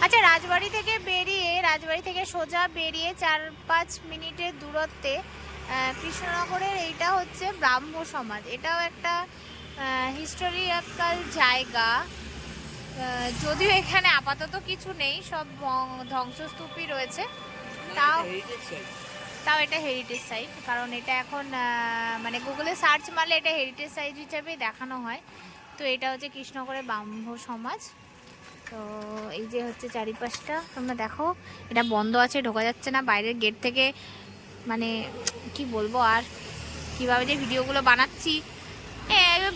আচ্ছা, রাজবাড়ি থেকে সোজা বেরিয়ে 4-5 মিনিটের দূরত্বে কৃষ্ণনগরের এইটা হচ্ছে ব্রাহ্ম সমাজ। এটাও একটা হিস্টোরিক্যাল জায়গা। যদিও এখানে আপাতত কিছু নেই, সব ধ্বংসস্তূপই রয়েছে। তাও এটা হেরিটেজ সাইট, কারণ এটা এখন মানে গুগলে সার্চ মারলে এটা হেরিটেজ সাইট হিসেবেই দেখানো হয়। তো এটা হচ্ছে কৃষ্ণনগরের ব্রাহ্ম সমাজ। তো এই যে হচ্ছে চারিপাশটা তোমরা দেখো, এটা বন্ধ আছে, ঢোকা যাচ্ছে না বাইরের গেট থেকে। মানে কি বলবো আর, কিভাবে যে ভিডিওগুলো বানাচ্ছি,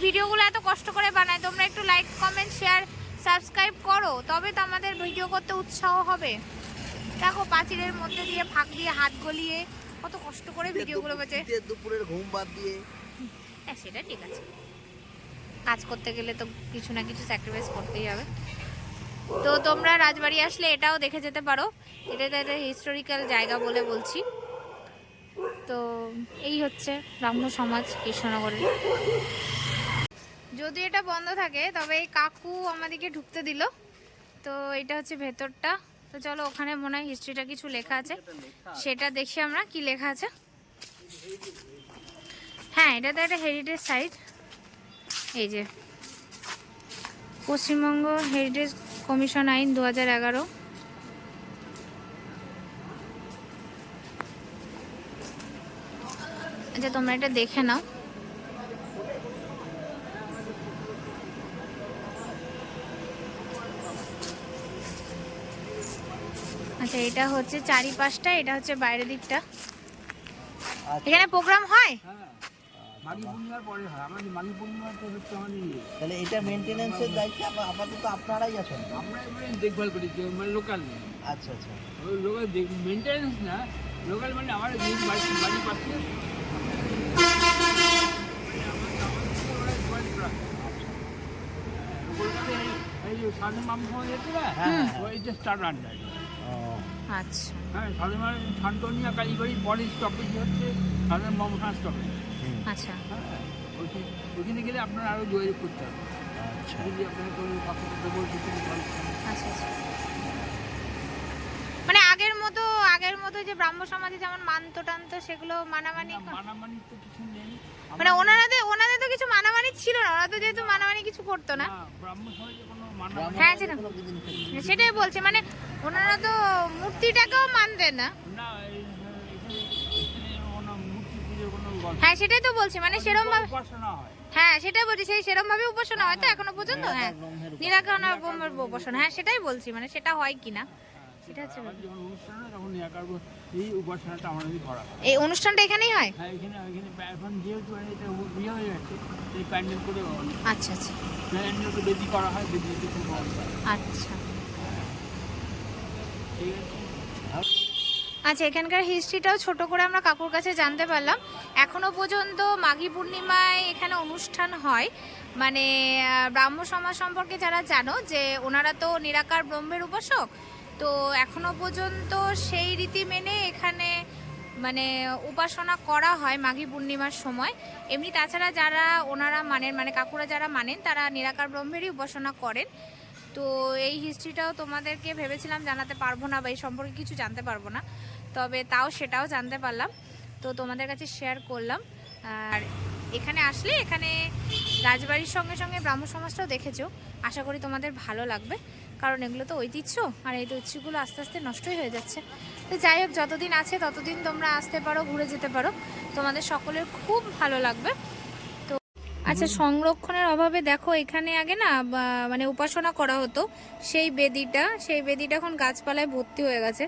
ভিডিওগুলো এত কষ্ট করে বানাই। তোমরা একটু লাইক, কমেন্ট, শেয়ার, সাবস্ক্রাইব করো, তবে তো আমাদের ভিডিও করতে উৎসাহ হবে। দেখো পাঁচিলের মধ্যে দিয়ে ফাঁক দিয়ে হাত গলিয়ে কত কষ্ট করে ভিডিওগুলো বাজে, দুপুরের ঘুম বাদ দিয়ে। হ্যাঁ সেটা ঠিক আছে, কাজ করতে গেলে তো কিছু না কিছু স্যাক্রিফাইস করতেই হবে। তো তোমরা রাজবাড়ি আসলে এটাও দেখে যেতে পারো, এটা একটা হিস্টোরিক্যাল জায়গা বলে বলছি। তো এই হচ্ছে ব্রাহ্ম সমাজ কৃষ্ণনগরের। যদি এটা বন্ধ থাকে তবে এই কাকু আমাদেরকে ঢুকতে দিল। তো এটা হচ্ছে ভেতরটা। তো চলো, ওখানে মনে হয় হিস্ট্রিটা কিছু লেখা আছে, সেটা দেখি আমরা কি লেখা আছে। হ্যাঁ, এটা তো একটা হেরিটেজ সাইট। এই যে পশ্চিমবঙ্গ হেরিটেজ কমিশন আইন 2011। আচ্ছা, তোমরা এটা দেখে নাও। আচ্ছা, এটা হচ্ছে চারিপাশটা, এটা হচ্ছে বাইরের দিকটা। এখানে প্রোগ্রাম হয়, মাঘী পূর্ণিমার পরে হয়। আমাদের মাঘী পূর্ণিমার তো হচ্ছে আমাদের তাহলে এটা মেনটেনেন্সের দায়িত্ব আপাতত আপনারাই আছেন? আমরা এবারে দেখভাল করি, মানে লোকাল নেই। আচ্ছা আচ্ছা, ওই লোকাল মেনটেনেন্স না, লোকাল মানে আমার বাড়ি পাচ্ছে। কলকাতায় এই যে সাধু মাম হয়েছে না, ওইটা স্টার আন্ডার। আচ্ছা হ্যাঁ, সাধুমার শান্তনিয়া কালীবাড়ির পরের স্টপেজ হচ্ছে সাধারণ মমখান স্টপেজ। আচ্ছা, হ্যাঁ, ওইখানে গেলে আপনার আরও যোগাযোগ করতে হবে। আচ্ছা, যদি আপনার কোনো আচ্ছা আচ্ছা। মানে আগের মতো যে ব্রাহ্ম সমাজে যেমন মানতো টানতো, সেগুলো মানামানি মানামানি তো কিছু নেই। মানে ওনাদের তো কিছু মানামানি ছিল না, ওরা তো যেহেতু মানামানি কিছু করতো না। ব্রাহ্ম সমাজে কোনো হ্যাঁ সেটাই বলছে, মানে ওনারা তো মূর্তিটাকেও মানতেন না। হ্যাঁ সেটাই তো বলছি, মানে সেরকম ভাবে, হ্যাঁ সেটাই বলছি, সেরকম ভাবে উপাসনা হয় তো এখনো পর্যন্ত। হ্যাঁ, নিরাকার ব্রহ্মের উপাসনা, হ্যাঁ সেটাই বলছি, মানে সেটা হয় কিনা সেটা হচ্ছে এই উপাসনাটা আমাদের করা হয়। এই অনুষ্ঠানটা এখানেই হয়। হ্যাঁ, এখানে এখন যেহেতু এটা বিয়ে হয়ে গেছে, এই প্যান্ডেল করে। আচ্ছা আচ্ছা, প্যান্ডেলকে বেদি করা হয়, বেদি আচ্ছা ঠিক আছে। আচ্ছা, এখানকার হিস্ট্রিটাও ছোট করে আমরা কাকুর কাছে জানতে পারলাম। এখনো পর্যন্ত মাঘী পূর্ণিমায় এখানে অনুষ্ঠান হয়। মানে ব্রাহ্ম সমাজ সম্পর্কে যারা জানো, যে ওনারা তো নিরাকার ব্রহ্মের উপাসক, তো এখনো পর্যন্ত সেই রীতি মেনে এখানে মানে উপাসনা করা হয় মাঘী পূর্ণিমার সময়। এমনি তাছাড়া যারা ওনারা মানেন, মানে কাকুরা যারা মানেন, তারা নিরাকার ব্রহ্মেরই উপাসনা করেন। তো এই হিস্ট্রিটাও তোমাদেরকে ভেবেছিলাম জানাতে পারবো না, বা এই সম্পর্কে কিছু জানতে পারবো না, তবে সেটাও জানতে পারলাম, তো তোমাদের কাছে শেয়ার করলাম। আর এখানে আসলে এখানে রাজবাড়ির সঙ্গে সঙ্গে ব্রাহ্ম সমাজটাও দেখেছো, আশা করি তোমাদের ভালো লাগবে, কারণ এগুলো তো ঐতিহ্য, আর এই ঐতিহ্যগুলো আস্তে আস্তে নষ্টই হয়ে যাচ্ছে। তো যাই হোক, যতদিন আছে ততদিন তোমরা আসতে পারো, ঘুরে যেতে পারো, তোমাদের সকলের খুব ভালো লাগবে। তো আচ্ছা, সংরক্ষণের অভাবে দেখো, এখানে আগে না মানে উপাসনা করা হতো, সেই বেদিটা এখন গাছপালায় ভর্তি হয়ে গেছে।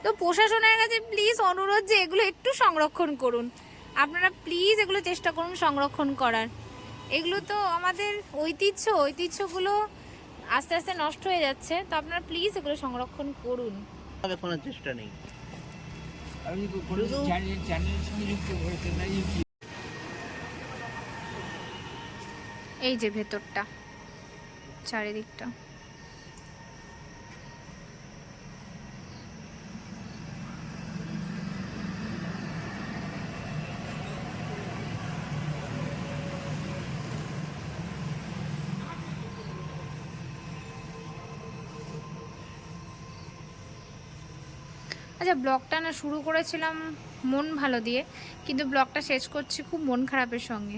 তো প্রশাসনের কাছে প্লিজ অনুরোধ যে এগুলো একটু সংরক্ষণ করুন, আপনারা প্লিজ এগুলো চেষ্টা করুন সংরক্ষণ করার। এগুলো তো আমাদের ঐতিহ্যগুলো আস্তে আস্তে নষ্ট হয়ে যাচ্ছে, তো আপনারা প্লিজ এগুলো সংরক্ষণ করুন। কোনো চেষ্টা নেই। এই যে ভেতরটা, চারিদিকটা। আচ্ছা, ব্লগটা না শুরু করেছিলাম মন ভালো দিয়ে, কিন্তু ব্লগটা শেষ করছি খুব মন খারাপের সঙ্গে।